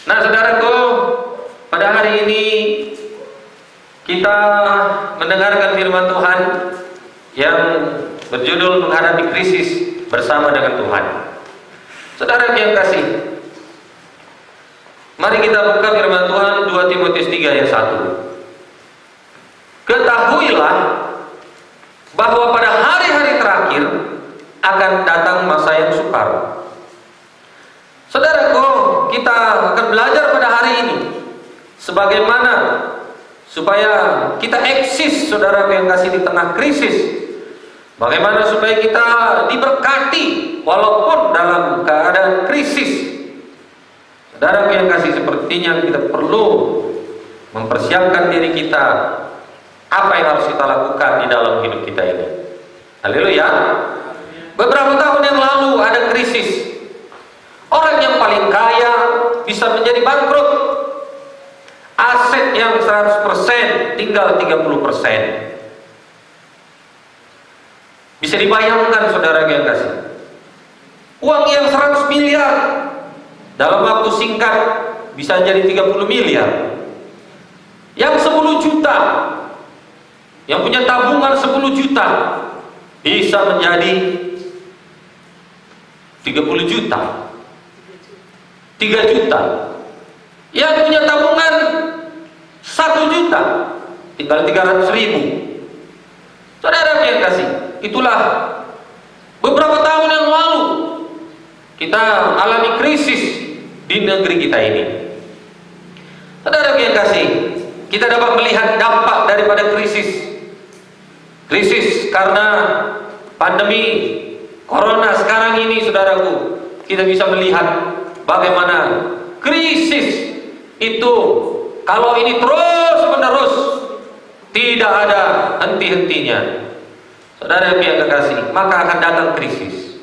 Nah, saudaraku, pada hari ini kita mendengarkan firman Tuhan yang berjudul menghadapi krisis bersama dengan Tuhan. Saudara yang kasih, mari kita buka firman Tuhan 2 Timotius 3 ayat 1. Ketahuilah bahwa pada hari-hari terakhir akan datang masa yang sukar. Saudaraku, kita akan belajar pada hari ini sebagaimana supaya kita eksis, saudara yang kasih, di tengah krisis. Bagaimana supaya kita diberkati walaupun dalam keadaan krisis. Saudara yang kasih, sepertinya kita perlu mempersiapkan diri kita. Apa yang harus kita lakukan di dalam hidup kita ini? Haleluya. Beberapa tahun yang lalu ada krisis. Orang yang paling kaya bisa menjadi bangkrut. Aset yang 100% tinggal 30%. Bisa dibayangkan, saudara yang kasih, uang yang 100 miliar dalam waktu singkat bisa jadi 30 miliar. Yang 10 juta, yang punya tabungan 10 juta bisa menjadi 30 juta, 3 juta. Yang punya tabungan 1 juta tinggal 300 ribu. Saudara yang kasih, itulah beberapa tahun yang lalu kita alami krisis di negeri kita ini. Saudara yang kasih, kita dapat melihat dampak daripada krisis karena pandemi corona sekarang ini. Saudaraku, kita bisa melihat bagaimana krisis itu, kalau ini terus menerus, tidak ada henti-hentinya. Saudara yang kekasih, maka akan datang krisis.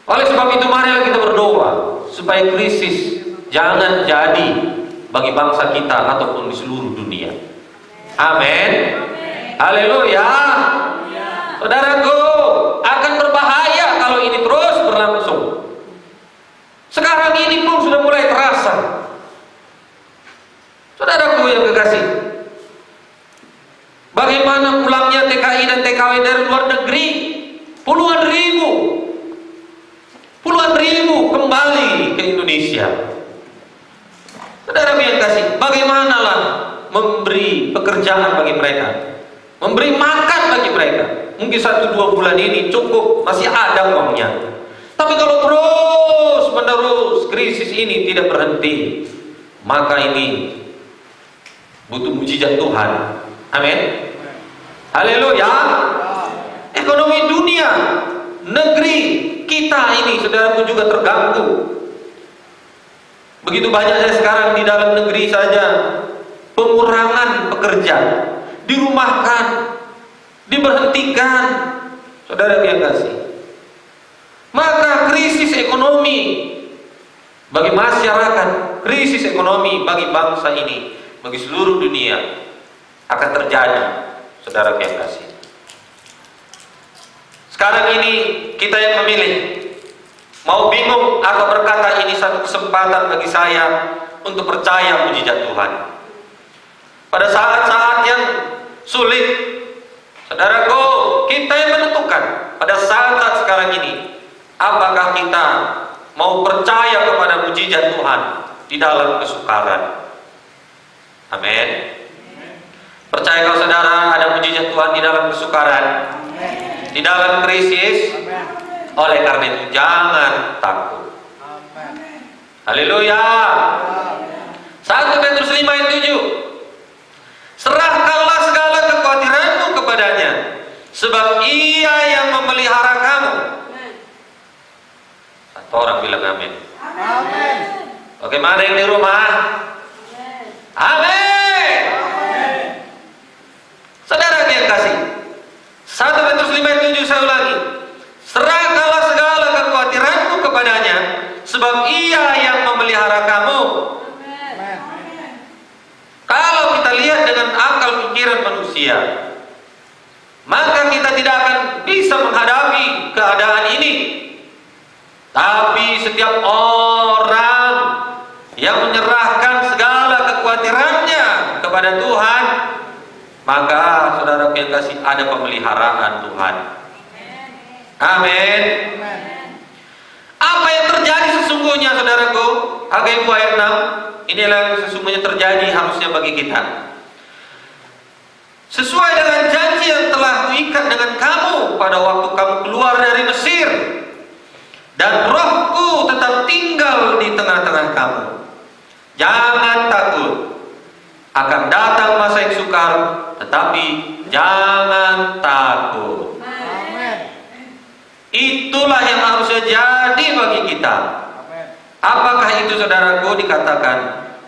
Oleh sebab itu, marilah kita berdoa supaya krisis jangan jadi bagi bangsa kita ataupun di seluruh dunia. Amin. Haleluya. Saudaraku, akan berbahaya kalau ini terus berlangsung. Sekarang ini pun sudah mulai terasa. Saudaraku yang kekasih, bagaimana pulangnya TKI dan TKW dari luar negeri, puluhan ribu kembali ke Indonesia. Saudara yang kasih, bagaimanalah memberi pekerjaan bagi mereka, memberi makan bagi mereka. Mungkin 1-2 bulan ini cukup, masih ada uangnya. Tapi kalau terus menerus krisis ini tidak berhenti, maka ini butuh mujizat Tuhan. Amin. Haleluya. Ekonomi dunia, negeri kita ini, saudaraku, juga terganggu. Begitu banyaknya sekarang di dalam negeri saja pengurangan pekerja, dirumahkan, diberhentikan. Saudara yang kasih, maka krisis ekonomi bagi masyarakat, krisis ekonomi bagi bangsa ini, bagi seluruh dunia akan terjadi. Saudara yang kasih, sekarang ini kita yang memilih, mau bingung atau berkata ini satu kesempatan bagi saya untuk percaya mujizat Tuhan. Pada saat-saat yang sulit, saudaraku, kita yang menentukan pada saat-saat sekarang ini, apakah kita mau percaya kepada mujizat Tuhan di dalam kesukaran. Amin. Percaya kalau saudara ada mujizat Tuhan di dalam kesukaran, di dalam krisis. Oleh karena itu jangan takut. Haleluya. 1 Petrus 5 ayat 7. Serahkanlah segala kekhawatiranmu kepadanya, sebab Ia yang memelihara kamu. Satu orang bilang amin. Amin. Bagaimana yang di rumah? Amin. Saudara yang kasih, 1 Petrus 5 ayat 7, saya ulangi. Serahkanlah segala kekhawatiranmu kepadanya, sebab Ia yang memelihara kamu. Kalau kita lihat dengan akal pikiran manusia, maka kita tidak akan bisa menghadapi keadaan ini. Tapi setiap orang kepada Tuhan, maka saudara yang kasih, ada pemeliharaan Tuhan. Amin. Apa yang terjadi sesungguhnya, saudaraku? Hagai 2 ayat 6. Inilah yang sesungguhnya terjadi harusnya bagi kita. Sesuai dengan janji yang telah kuikat dengan kamu pada waktu kamu keluar dari Mesir, dan Rohku tetap tinggal di tengah-tengah kamu. Jangan takut. Akan datang masa yang sukar, tetapi jangan takut. Itulah yang harusnya jadi bagi kita. Apakah itu, saudaraku? Dikatakan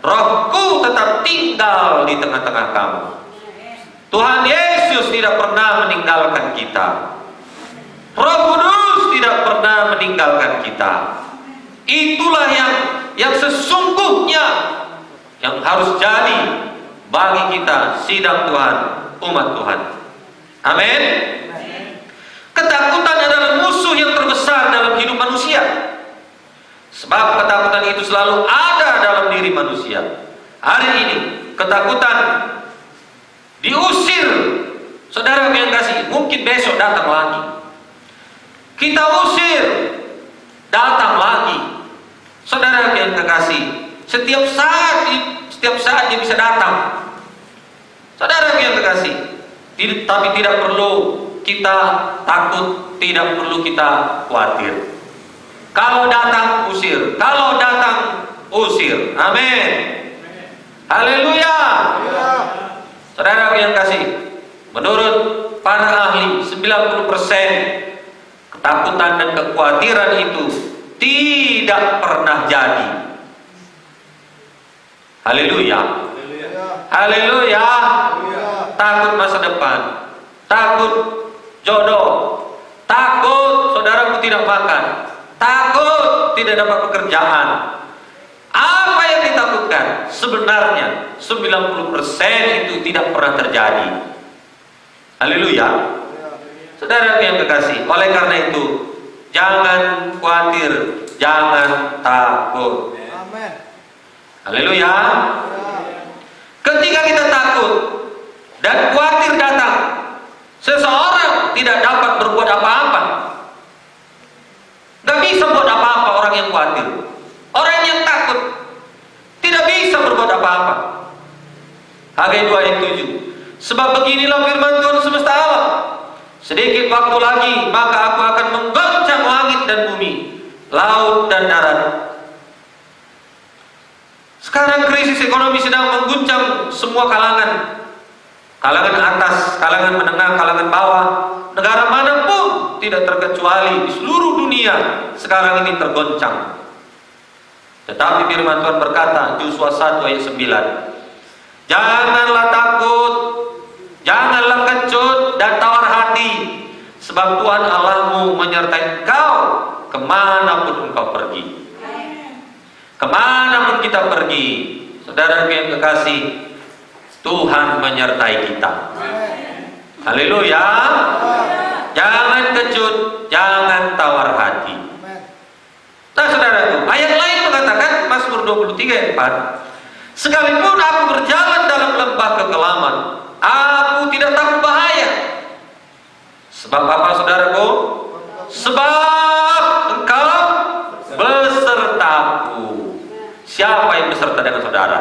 Rohku tetap tinggal di tengah-tengah kamu. Tuhan Yesus tidak pernah meninggalkan kita. Roh Kudus tidak pernah meninggalkan kita. Itulah yang sesungguhnya yang harus jadi bagi kita, sidang Tuhan, umat Tuhan. Amin. Ketakutan adalah musuh yang terbesar dalam hidup manusia. Sebab ketakutan itu selalu ada dalam diri manusia. Hari ini ketakutan diusir, saudara yang kasih, mungkin besok datang lagi. Kita usir, datang lagi. Saudara yang kekasih, setiap saat dia bisa datang. Saudara yang kekasih, tapi tidak perlu kita takut, tidak perlu kita khawatir. Kalau datang, usir. Kalau datang, usir. Amin. Haleluya. Saudara yang kasih, menurut para ahli, 90% ketakutan dan kekhawatiran itu tidak pernah jadi. Haleluya. Haleluya. Takut masa depan, takut jodoh, takut saudaraku tidak makan, takut tidak dapat pekerjaan. Apa yang ditakutkan? Sebenarnya 90% itu tidak pernah terjadi. Haleluya. Saudara yang kekasih, oleh karena itu jangan khawatir, jangan takut. Haleluya. Ketika kita takut dan khawatir datang, seseorang tidak dapat berbuat apa-apa. Gak bisa buat apa-apa orang yang khawatir. Orang yang takut tidak bisa berbuat apa-apa. Hagai 2 ayat 7. Sebab beginilah firman Tuhan semesta alam. Sedikit waktu lagi, maka aku akan menggoncang langit dan bumi, laut dan darat. Sekarang krisis ekonomi sedang mengguncang semua kalangan. Kalangan atas, kalangan menengah, kalangan bawah. Negara manapun tidak terkecuali di seluruh dunia sekarang ini tergoncang. Tetapi firman Tuhan berkata, Yosua 1 ayat 9, janganlah takut, janganlah kecut dan tawar hati, sebab Tuhan Allahmu menyertai engkau kemanapun engkau pergi. Kemanapun kita pergi, saudara yang kekasih, Tuhan menyertai kita. Haleluya. Jangan kecut, jangan tawar hati. Nah saudaraku, ayat lain mengatakan, Mazmur 23 ayat 4, sekalipun aku berjalan dalam lembah kekelaman, aku tidak takut bahaya. Sebab apa, saudaraku? Sebab engkau besertaku. Siapa yang beserta dengan saudara?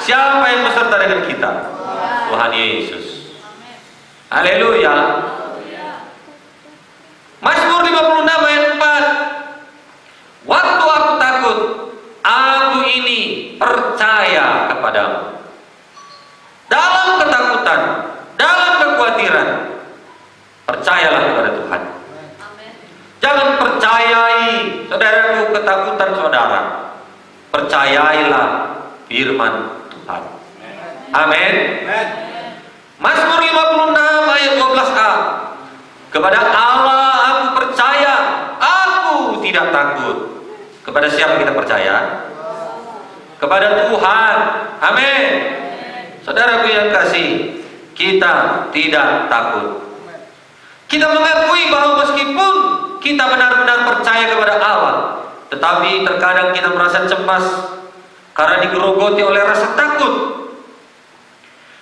Siapa yang beserta dengan kita? Tuhan Yesus. Haleluya. Mazmur 56 ayat 4, waktu aku takut, aku ini percaya kepadamu. Dalam ketakutan, dalam kekhawatiran, percayalah kepada Tuhan. Jangan percayai, saudaraku, ketakutan saudara. Percayailah firman Tuhan. Amin. Mazmur 56 ayat 12a, kepada Allah aku percaya, aku tidak takut. Kepada siapa kita percaya? Kepada Tuhan. Amin. Saudaraku yang kasih, kita tidak takut. Kita mengakui bahwa meskipun kita benar-benar percaya kepada Allah, tetapi terkadang kita merasa cemas karena digerogoti oleh rasa takut.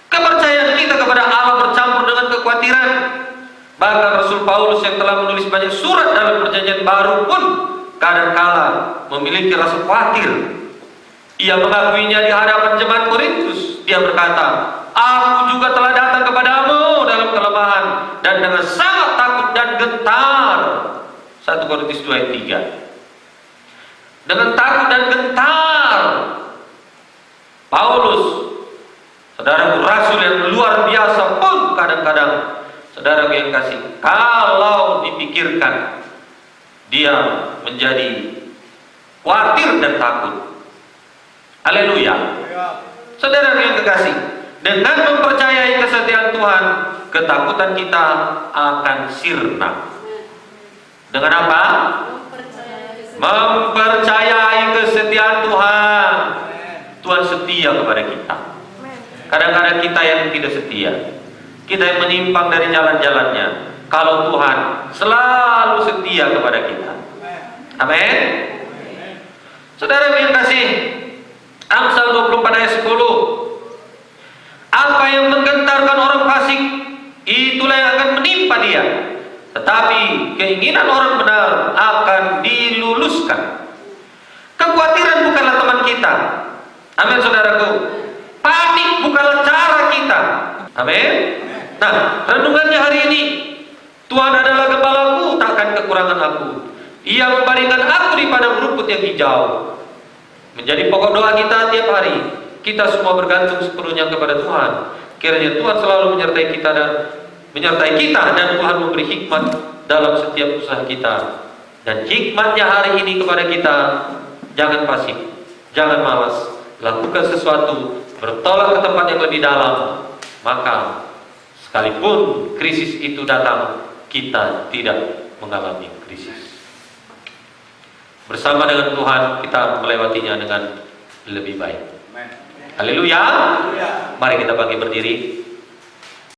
Kepercayaan kita kepada Allah bercampur dengan kekhawatiran. Bahkan Rasul Paulus yang telah menulis banyak surat dalam Perjanjian Baru pun kadangkala memiliki rasa khawatir. Ia mengakuinya di hadapan jemaat Korintus. Dia berkata, aku juga telah datang kepadamu dalam kelemahan dan dengan sangat takut dan gentar. 1 Korintus 2 ayat 3. Dengan takut dan gentar, Paulus, saudaraku rasul yang luar biasa pun kadang-kadang, saudaraku yang kasih, kalau dipikirkan, dia menjadi khawatir dan takut. Haleluya. Saudara yang kekasih, dengan mempercayai kesetiaan Tuhan, ketakutan kita akan sirna. Dengan apa? Mempercayai kesetiaan Tuhan. Tuhan setia kepada kita. Kadang-kadang kita yang tidak setia, kita yang menyimpang dari jalan-jalannya. Kalau Tuhan selalu setia kepada kita. Amin. Saudara yang kasih, Amsal 24 ayat 10. Apa yang menggentarkan orang fasik, itulah yang akan menimpa dia. Tetapi keinginan orang benar akan diluluskan. Kekhawatiran bukanlah teman kita. Amin, saudaraku. Panik bukanlah cara kita. Amin. Nah, renungannya hari ini, Tuhan adalah gembalaku, takkan kekurangan aku. Ia membaringkan aku di padang rumput yang hijau. Menjadi pokok doa kita tiap hari. Kita semua bergantung sepenuhnya kepada Tuhan. Kiranya Tuhan selalu menyertai kita dan Tuhan memberi hikmat dalam setiap usaha kita. Dan hikmatnya hari ini kepada kita, jangan pasif, jangan malas, lakukan sesuatu, bertolak ke tempat yang lebih dalam. Maka sekalipun krisis itu datang, kita tidak mengalami krisis. Bersama dengan Tuhan kita melewatinya dengan lebih baik. Haleluya. Mari kita bangkit berdiri.